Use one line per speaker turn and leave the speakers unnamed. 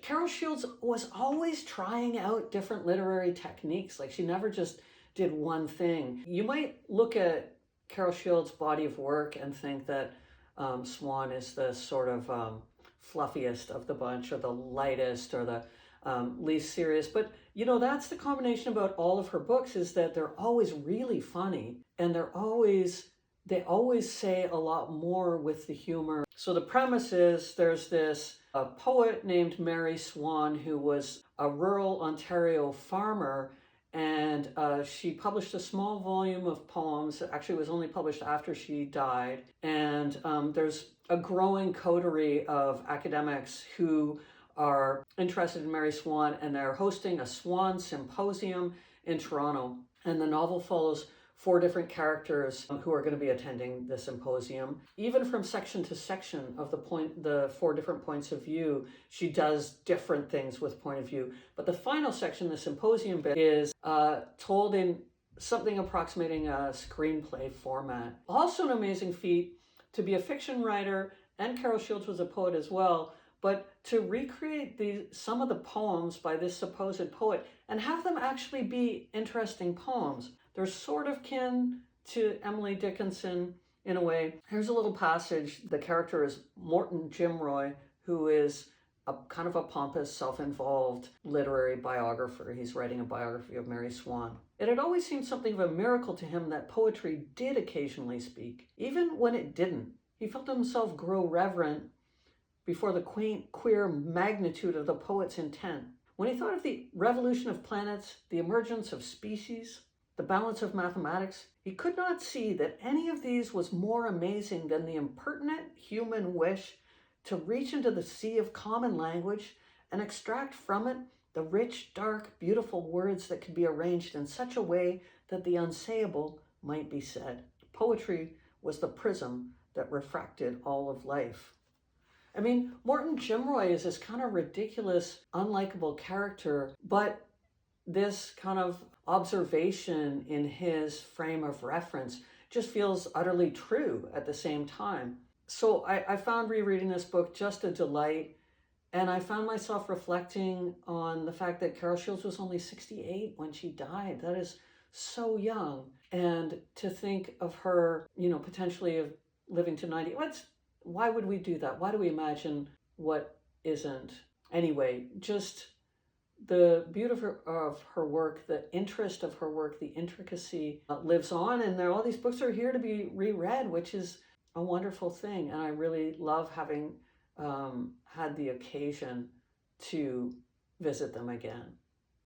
Carol Shields was always trying out different literary techniques. Like, she never just did one thing. You might look at Carol Shields' body of work and think that Swann is the sort of fluffiest of the bunch, or the lightest, or the least serious. But, you know, that's the combination about all of her books, is that they're always really funny, and they always say a lot more with the humor. So the premise is there's this poet named Mary Swann who was a rural Ontario farmer, and she published a small volume of poems. Actually, it was only published after she died. And there's a growing coterie of academics who are interested in Mary Swann, and they're hosting a Swann symposium in Toronto. And the novel follows 4 different characters who are going to be attending the symposium. Even from section to section of the 4 different points of view, she does different things with point of view. But the final section, the symposium bit, is told in something approximating a screenplay format. Also an amazing feat to be a fiction writer, and Carol Shields was a poet as well, but to recreate some of the poems by this supposed poet and have them actually be interesting poems. They're sort of kin to Emily Dickinson in a way. Here's a little passage. The character is Morton Jimroy, who is a kind of a pompous, self-involved literary biographer. He's writing a biography of Mary Swann. It had always seemed something of a miracle to him that poetry did occasionally speak, even when it didn't. He felt himself grow reverent before the quaint, queer magnitude of the poet's intent. When he thought of the revolution of planets, the emergence of species, the balance of mathematics, he could not see that any of these was more amazing than the impertinent human wish to reach into the sea of common language and extract from it the rich, dark, beautiful words that could be arranged in such a way that the unsayable might be said. Poetry was the prism that refracted all of life. I mean, Morton Jimroy is this kind of ridiculous, unlikable character, but this kind of observation in his frame of reference just feels utterly true at the same time. So I found rereading this book just a delight, and I found myself reflecting on the fact that Carol Shields was only 68 when she died. That is so young. And to think of her, you know, potentially of living to 90, why would we do that? Why do we imagine what isn't? Anyway, just the beauty of her work, the interest of her work, the intricacy lives on, and all these books are here to be reread, which is a wonderful thing. And I really love having had the occasion to visit them again.